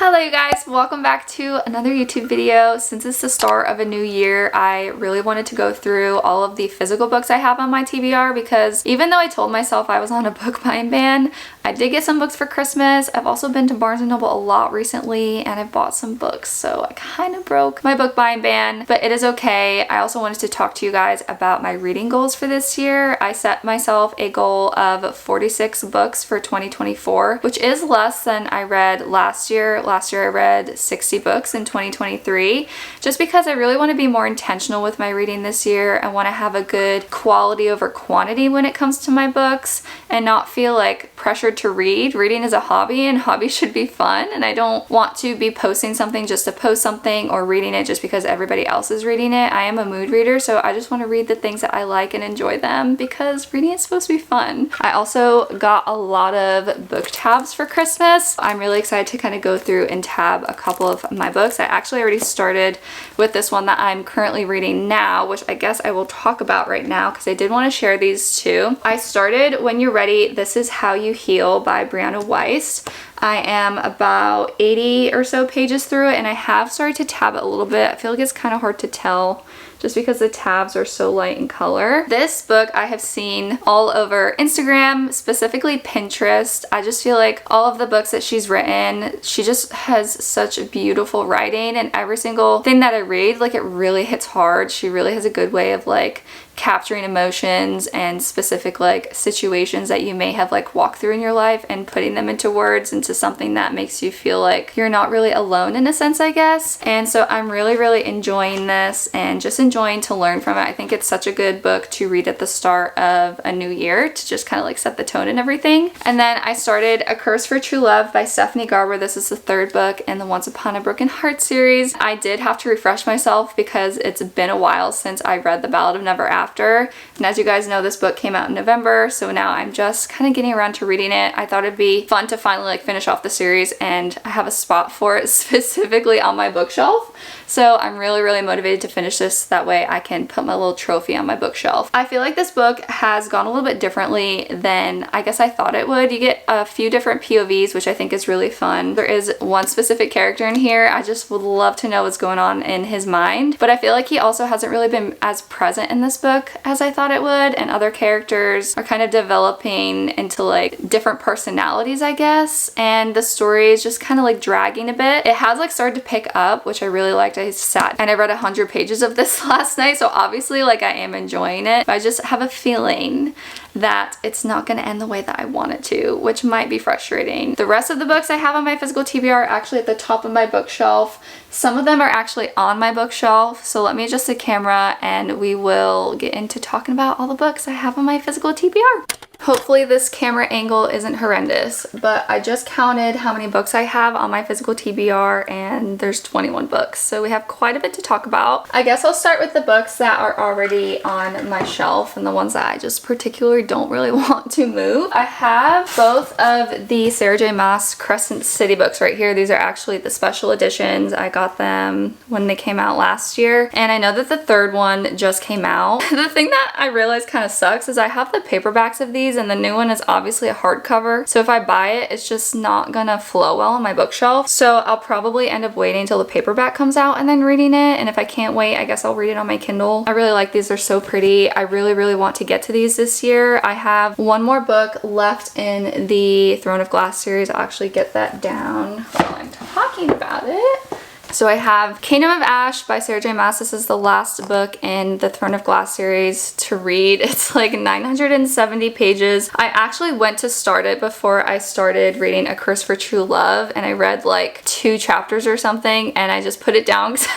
Hello you guys, welcome back to another YouTube video. Since it's the start of a new year, I really wanted to go through all of the physical books I have on my TBR because even though I told myself I was on a book buying ban, I did get some books for Christmas. I've also been to Barnes & Noble a lot recently and I've bought some books, so I kind of broke my book buying ban, but it is okay. I also wanted to talk to you guys about my reading goals for this year. I set myself a goal of 46 books for 2024, which is less than I read last year. Last year I read 60 books in 2023, just because I really want to be more intentional with my reading this year. I want to have a good quality over quantity when it comes to my books and not feel like pressured to read. Reading is a hobby and hobbies should be fun, and I don't want to be posting something just to post something or reading it just because everybody else is reading it. I am a mood reader, so I just want to read the things that I like and enjoy them because reading is supposed to be fun. I also got a lot of book tabs for Christmas. I'm really excited to kind of go through and tab a couple of my books. I actually already started with this one that I'm currently reading now, which I guess I will talk about right now because I did want to share these two. I started When You're Ready, This Is How You Heal by Brianna Weiss. I am about 80 or so pages through it and I have started to tab it a little bit. I feel like it's kind of hard to tell just because the tabs are so light in color. This book I have seen all over Instagram, specifically Pinterest. I just feel like all of the books that she's written, she just has such beautiful writing, and every single thing that I read, like, it really hits hard. She really has a good way of like capturing emotions and specific like situations that you may have like walked through in your life and putting them into words, into something that makes you feel like you're not really alone in a sense, I guess. And so I'm really enjoying this and just enjoying to learn from it. I think it's such a good book to read at the start of a new year to just kind of like set the tone and everything. And then I started A Curse for True Love by Stephanie Garber. This is the third book in the Once Upon a Broken Heart series. I did have to refresh myself because it's been a while since I read The Ballad of Never After. And as you guys know, this book came out in November, so now I'm just kind of getting around to reading it. I thought it'd be fun to finally like finish off the series, and I have a spot for it specifically on my bookshelf. So I'm really motivated to finish this. That way I can put my little trophy on my bookshelf. I feel like this book has gone a little bit differently than I guess I thought it would. You get a few different POVs, which I think is really fun. There is one specific character in here. I just would love to know what's going on in his mind. But I feel like he also hasn't really been as present in this book as I thought it would, and other characters are kind of developing into like different personalities, I guess. And the story is just kind of like dragging a bit. It has like started to pick up, which I really liked. I sat and I read 100 pages of this last night, so obviously like I am enjoying it, but I just have a feeling that it's not going to end the way that I want it to, which might be frustrating. The rest of the books I have on my physical TBR are actually at the top of my bookshelf. Some of them are actually on my bookshelf, so let me adjust the camera and we will get into talking about all the books I have on my physical TBR. Hopefully this camera angle isn't horrendous, but I just counted how many books I have on my physical TBR and there's 21 books, so we have quite a bit to talk about. I guess I'll start with the books that are already on my shelf and the ones that I just particularly don't really want to move. I have both of the Sarah J. Maas Crescent City books right here. These are actually the special editions. I got them when they came out last year, and I know that the third one just came out. The thing that I realized kind of sucks is I have the paperbacks of these, and the new one is obviously a hardcover, so if I buy it, it's just not gonna flow well on my bookshelf. So I'll probably end up waiting until the paperback comes out and then reading it, and if I can't wait, I guess I'll read it on my Kindle. I really like these. They're so pretty. I really want to get to these this year. I have one more book left in the Throne of Glass series. I'll actually get that down while I'm talking about it. So I have Kingdom of Ash by Sarah J. Maas. This is the last book in the Throne of Glass series to read. It's like 970 pages. I actually went to start it before I started reading A Curse for True Love, and I read like 2 chapters or something, and I just put it down because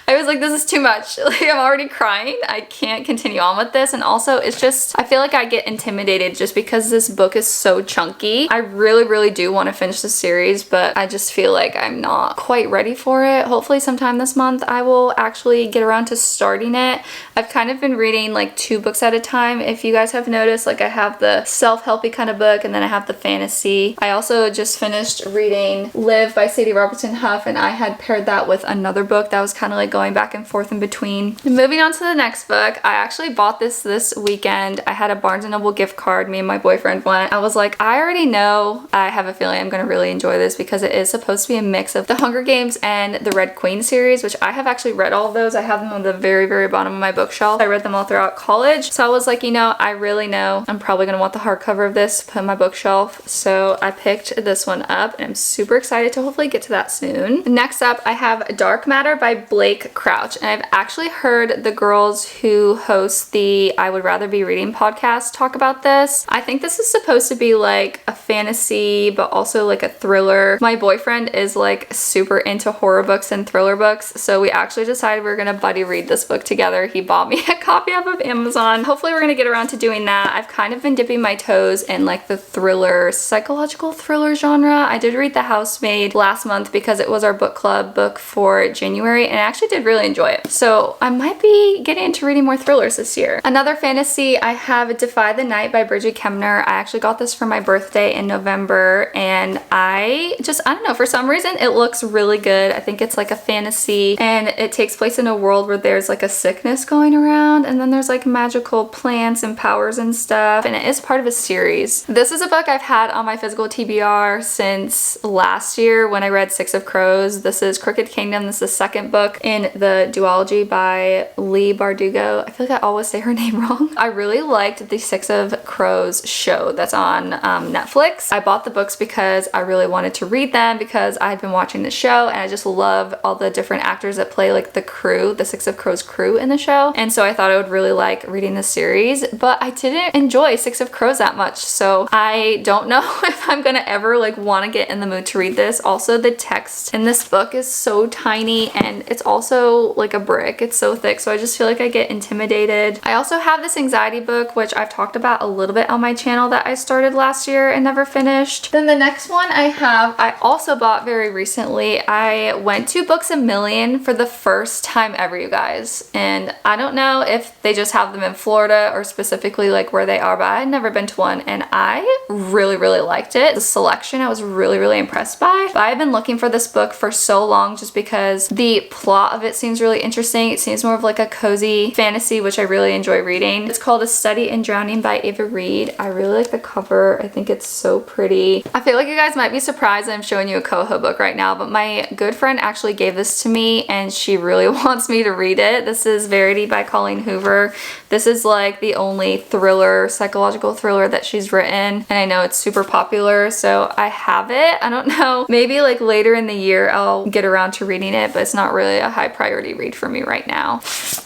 I was like, this is too much. Like, I'm already crying. I can't continue on with this. And also, it's just, I feel like I get intimidated just because this book is so chunky. I really do want to finish the series, but I just feel like I'm not quite ready for it. Hopefully sometime this month I will actually get around to starting it. I've kind of been reading like 2 books at a time. If you guys have noticed, like I have the self-helpy kind of book and then I have the fantasy. I also just finished reading Live by Sadie Robertson Huff, and I had paired that with another book that was kind of like going back and forth in between. And moving on to the next book, I actually bought this weekend. I had a Barnes & Noble gift card. Me and my boyfriend went. I was like, I already know, I have a feeling I'm gonna really enjoy this because it is supposed to be a mix of the Hunger Games and the Red Queen series, which I have actually read all of those. I have them on the very, very bottom of my bookshelf. I read them all throughout college. So I was like, you know, I really know I'm probably gonna want the hardcover of this to put on my bookshelf. So I picked this one up and I'm super excited to hopefully get to that soon. Next up, I have Dark Matter by Blake Crouch. And I've actually heard the girls who host the I Would Rather Be Reading podcast talk about this. I think this is supposed to be like a fantasy, but also like a thriller. My boyfriend is like super into horror books and thriller books. So we actually decided we were gonna buddy read this book together. He bought me a copy of Amazon. Hopefully we're gonna get around to doing that. I've kind of been dipping my toes in like the thriller, psychological thriller genre. I did read The Housemaid last month because it was our book club book for January and I actually did really enjoy it. So I might be getting into reading more thrillers this year. Another fantasy, I have Defy the Night by Bridget Kemner. I actually got this for my birthday in November and I don't know, for some reason it looks really good. I think it's like a fantasy and it takes place in a world where there's like a sickness going around and then there's like magical plants and powers and stuff, and it is part of a series. This is a book I've had on my physical TBR since last year when I read Six of Crows. This is Crooked Kingdom. This is the second book in the duology by Leigh Bardugo. I feel like I always say her name wrong. I really liked the Six of Crows show that's on Netflix. I bought the books because I really wanted to read them because I had been watching the show and I just love all the different actors that play like the crew, the Six of Crows crew in the show. And so I thought I would really like reading the series, but I didn't enjoy Six of Crows that much. So I don't know if I'm gonna ever like want to get in the mood to read this. Also, the text in this book is so tiny and it's also like a brick. It's so thick. So I just feel like I get intimidated. I also have this anxiety book, which I've talked about a little bit on my channel that I started last year and never finished. Then the next one I also bought very recently. I went to Books A Million for the first time ever, you guys. And I don't know if they just have them in Florida or specifically like where they are, but I had never been to one and I really, really liked it. The selection I was really, really impressed by. But I've been looking for this book for so long just because the plot of it seems really interesting. It seems more of like a cozy fantasy, which I really enjoy reading. It's called A Study in Drowning by Ava Reed. I really like the cover. I think it's so pretty. I feel like you guys might be surprised that I'm showing you a Coho book right now, but my good friend actually gave this to me and she really wants me to read it. This is Verity by Colleen Hoover. This is like the only thriller, psychological thriller that she's written, and I know it's super popular, so I have it. I don't know, maybe like later in the year I'll get around to reading it, but it's not really a high priority read for me right now.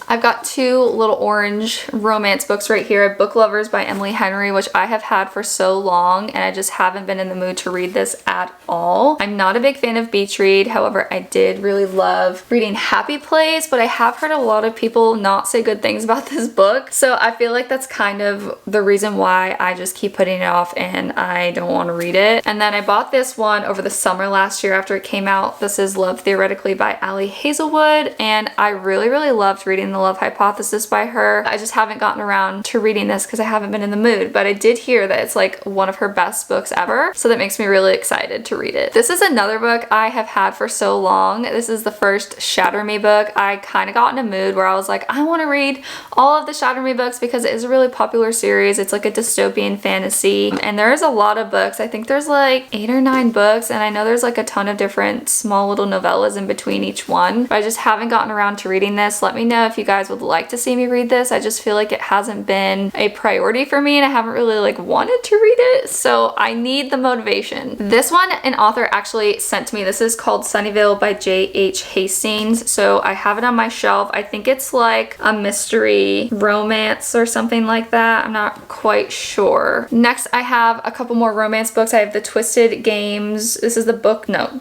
I've got two little orange romance books right here. Book Lovers by Emily Henry, which I have had for so long and I just haven't been in the mood to read this at all. I'm not a big fan of beach read, however I did really love reading Happy Place, but I have heard a lot of people not say good things about this book, so I feel like that's kind of the reason why I just keep putting it off and I don't want to read it. And then I bought this one over the summer last year after it came out. This is Love Theoretically by Ali Hazelwood, and I really, really loved reading The Love Hypothesis by her. I just haven't gotten around to reading this because I haven't been in the mood, but I did hear that it's like one of her best books ever, so that makes me really excited to read it. This is another book I have had for so long. This is the first Shatter Me book. I kind of got in a mood where I was like, I want to read all of the Shatter Me books because it is a really popular series. It's like a dystopian fantasy and there's a lot of books. I think there's like 8 or 9 books and I know there's like a ton of different small little novellas in between each one, but I just haven't gotten around to reading this. Let me know if you guys would like to see me read this. I just feel like it hasn't been a priority for me and I haven't really like wanted to read it, so I need the motivation. This one an author actually sent to me. This is called Sunnyvale by J.H. Hastings, so I have it on my shelf. I think it's like a mystery romance or something like that. I'm not quite sure. Next I have a couple more romance books. I have the Twisted Games. This is the book, no,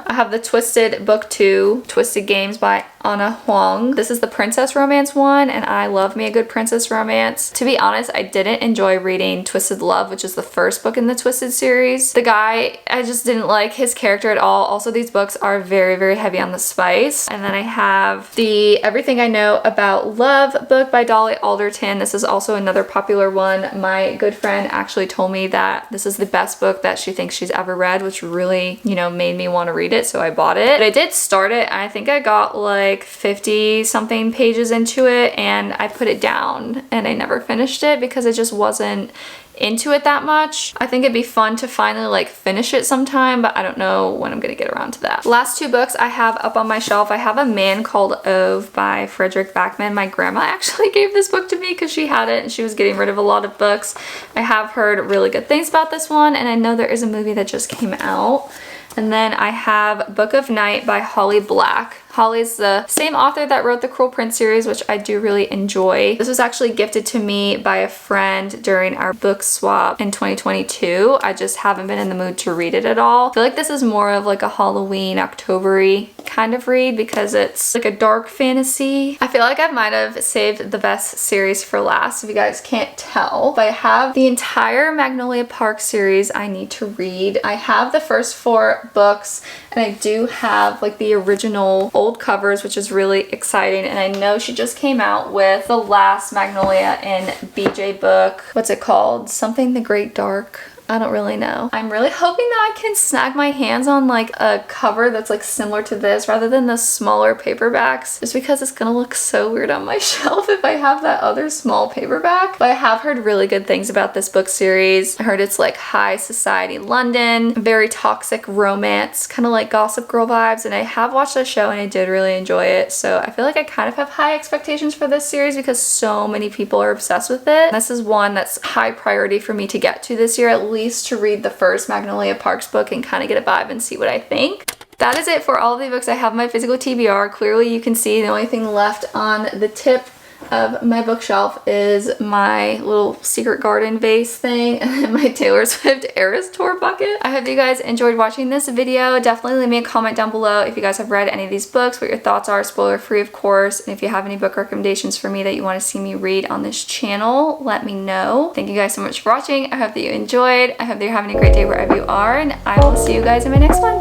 I have the Twisted Book 2, Twisted Games by Anna Huang. This is the princess romance one and I love me a good princess romance. To be honest, I didn't enjoy reading Twisted Love, which is the first book in the Twisted series. The guy, I just didn't like his character at all. Also, these books are very, very heavy on the spice. And then I have the Everything I Know About Love book by Dolly Alderton. This is also another popular one. My good friend actually told me that this is the best book that she thinks she's ever read, which really, you know, made me want to read it, so I bought it. But I did start it and I think I got got like 50 something pages into it and I put it down and I never finished it because I just wasn't into it that much. I think it'd be fun to finally like finish it sometime, but I don't know when I'm gonna get around to that. Last two books I have up on my shelf. I have A Man Called Ove by Frederick Backman. My grandma actually gave this book to me because she had it and she was getting rid of a lot of books. I have heard really good things about this one, and I know there is a movie that just came out. And then I have Book of Night by Holly Black. Holly's the same author that wrote the Cruel Prince series, which I do really enjoy. This was actually gifted to me by a friend during our book swap in 2022. I just haven't been in the mood to read it at all. I feel like this is more of like a Halloween, October-y kind of read because it's like a dark fantasy. I feel like I might have saved the best series for last, if you guys can't tell. But I have the entire Magnolia Park series I need to read. I have the first 4 books, and I do have like the original old covers, which is really exciting. And I know she just came out with the last Magnolia in BJ book. What's it called? Something the Great Dark. I don't really know. I'm really hoping that I can snag my hands on like a cover that's like similar to this rather than the smaller paperbacks, just because it's gonna look so weird on my shelf if I have that other small paperback. But I have heard really good things about this book series. I heard it's like high society London, very toxic romance, kind of like Gossip Girl vibes, and I have watched the show and I did really enjoy it. So I feel like I kind of have high expectations for this series because so many people are obsessed with it. This is one that's high priority for me to get to this year, at least to read the first Magnolia Parks book and kind of get a vibe and see what I think. That is it for all of the books I have in my physical TBR. Clearly you can see the only thing left on the tip of my bookshelf is my little secret garden vase thing and then my Taylor Swift Eras Tour bucket. I hope you guys enjoyed watching this video. Definitely leave me a comment down below if you guys have read any of these books, what your thoughts are, spoiler free of course, and if you have any book recommendations for me that you want to see me read on this channel, let me know. Thank you guys so much for watching. I hope that you enjoyed. I hope that you're having a great day wherever you are, and I will see you guys in my next one.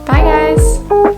Bye guys!